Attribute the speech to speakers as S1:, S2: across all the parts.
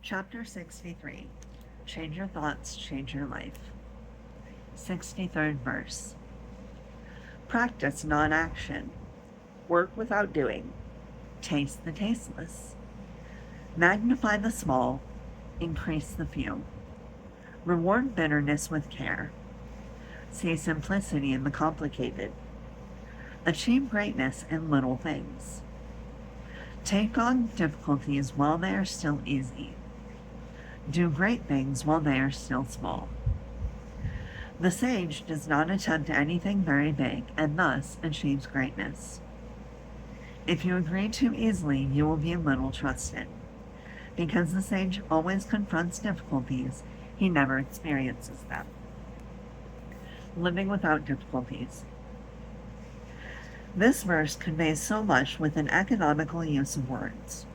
S1: Chapter 63. Change your thoughts, change your life. 63rd verse. Practice non-action. Work without doing. Taste the tasteless. Magnify the small. Increase the few. Reward bitterness with care. See simplicity in the complicated. Achieve greatness in little things. Take on difficulties while they are still easy. Do great things while they are still small. The sage does not attempt anything very big and thus achieves greatness. If you agree too easily, you will be little trusted. Because the sage always confronts difficulties, he never experiences them. Living without difficulties. This verse conveys so much with an economical use of words.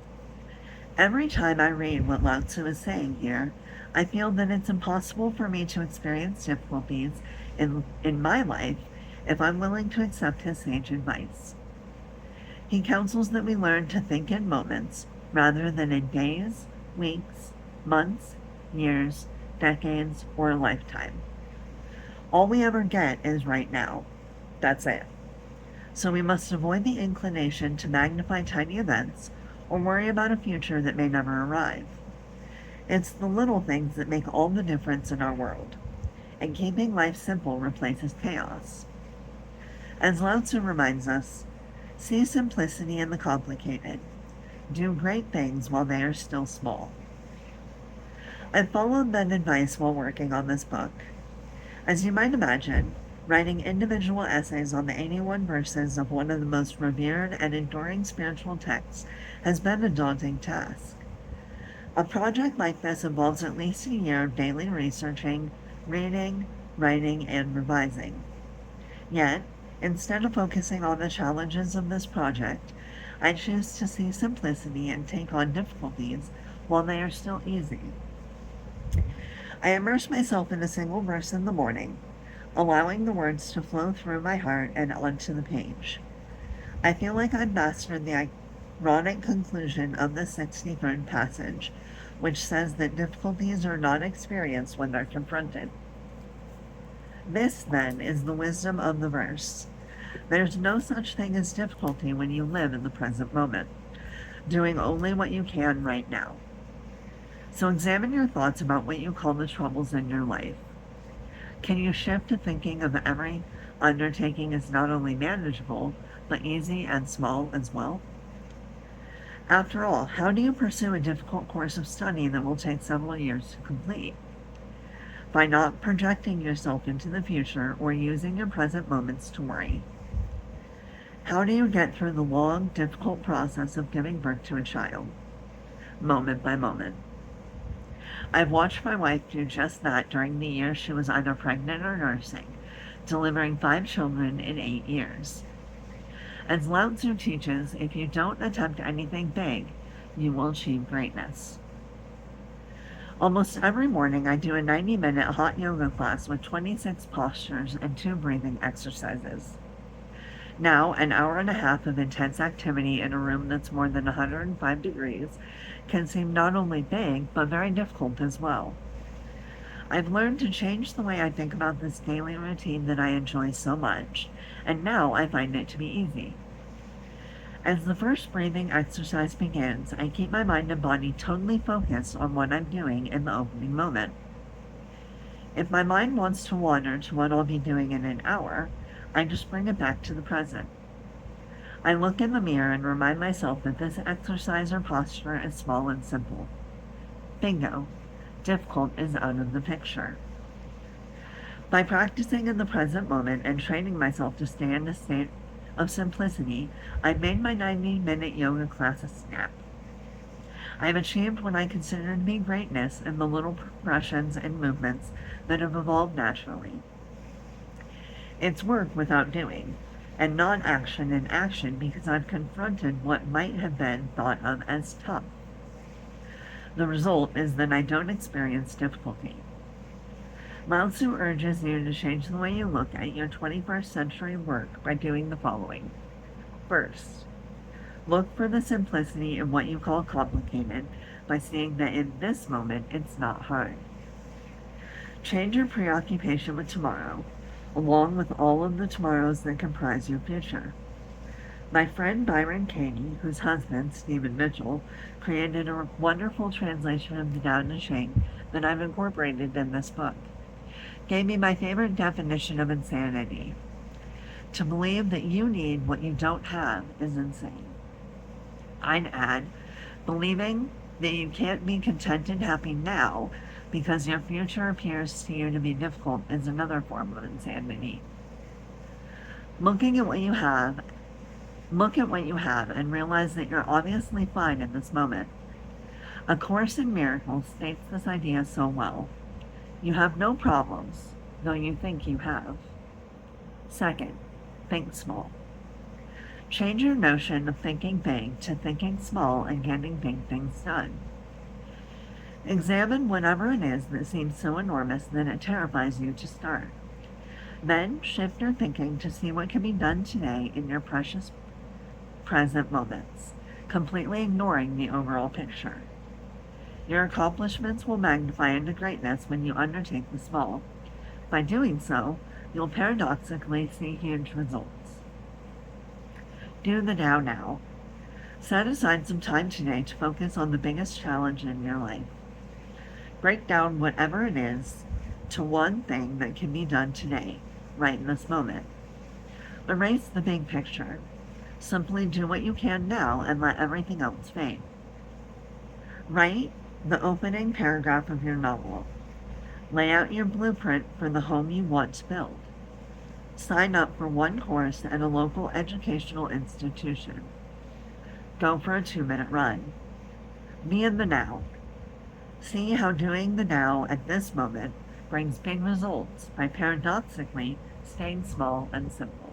S1: Every time I read what Lao Tzu is saying here, I feel that it's impossible for me to experience difficulties in my life if I'm willing to accept his sage advice. He counsels that we learn to think in moments rather than in days, weeks, months, years, decades, or a lifetime. All we ever get is right now. That's it. So we must avoid the inclination to magnify tiny events or worry about a future that may never arrive. It's the little things that make all the difference in our world, and keeping life simple replaces chaos. As Lao Tzu reminds us, see simplicity in the complicated. Do great things while they are still small. I followed that advice while working on this book. As you might imagine, writing individual essays on the 81 verses of one of the most revered and enduring spiritual texts has been a daunting task. A project like this involves at least a year of daily researching, reading, writing, and revising. Yet, instead of focusing on the challenges of this project, I choose to see simplicity and take on difficulties while they are still easy. I immerse myself in a single verse in the morning, allowing the words to flow through my heart and onto the page. I feel like I've mastered the ironic conclusion of the 63rd passage, which says that difficulties are not experienced when they're confronted. This, then, is the wisdom of the verse. There's no such thing as difficulty when you live in the present moment, doing only what you can right now. So examine your thoughts about what you call the troubles in your life. Can you shift to thinking of every undertaking as not only manageable, but easy and small as well? After all, how do you pursue a difficult course of study that will take several years to complete? By not projecting yourself into the future or using your present moments to worry. How do you get through the long, difficult process of giving birth to a child? Moment by moment. I've watched my wife do just that during the years she was either pregnant or nursing, delivering 5 children in 8 years. As Lao Tzu teaches, if you don't attempt anything big, you will achieve greatness. Almost every morning I do a 90-minute hot yoga class with 26 postures and 2 breathing exercises. Now, an hour and a half of intense activity in a room that's more than 105 degrees can seem not only big, but very difficult as well. I've learned to change the way I think about this daily routine that I enjoy so much, and now I find it to be easy. As the first breathing exercise begins, I keep my mind and body totally focused on what I'm doing in the opening moment. If my mind wants to wander to what I'll be doing in an hour, I just bring it back to the present. I look in the mirror and remind myself that this exercise or posture is small and simple. Bingo. Difficult is out of the picture. By practicing in the present moment and training myself to stay in a state of simplicity, I've made my 90-minute yoga class a snap. I've achieved what I consider to be greatness in the little progressions and movements that have evolved naturally. It's work without doing, and not action in action because I've confronted what might have been thought of as tough. The result is that I don't experience difficulty. Lao Tzu urges you to change the way you look at your 21st century work by doing the following. First, look for the simplicity in what you call complicated by seeing that in this moment it's not hard. Change your preoccupation with tomorrow, along with all of the tomorrows that comprise your future. My friend Byron Katie, whose husband, Stephen Mitchell, created a wonderful translation of the Tao Te Ching that I've incorporated in this book, gave me my favorite definition of insanity. To believe that you need what you don't have is insane. I'd add, believing that you can't be content and happy now because your future appears to you to be difficult is another form of insanity. Looking at what you have, look at what you have and realize that you're obviously fine in this moment. A Course in Miracles states this idea so well. You have no problems, though you think you have. Second, think small. Change your notion of thinking big to thinking small and getting big things done. Examine whatever it is that seems so enormous that it terrifies you to start. Then shift your thinking to see what can be done today in your precious present moments, completely ignoring the overall picture. Your accomplishments will magnify into greatness when you undertake the small. By doing so, you'll paradoxically see huge results. Do the now. Set aside some time today to focus on the biggest challenge in your life. Break down whatever it is to one thing that can be done today, right in this moment. Erase the big picture. Simply do what you can now and let everything else fade. Write the opening paragraph of your novel. Lay out your blueprint for the home you want to build. Sign up for one course at a local educational institution. Go for a 2-minute run. Be in the now. See how doing the now at this moment brings big results by paradoxically staying small and simple.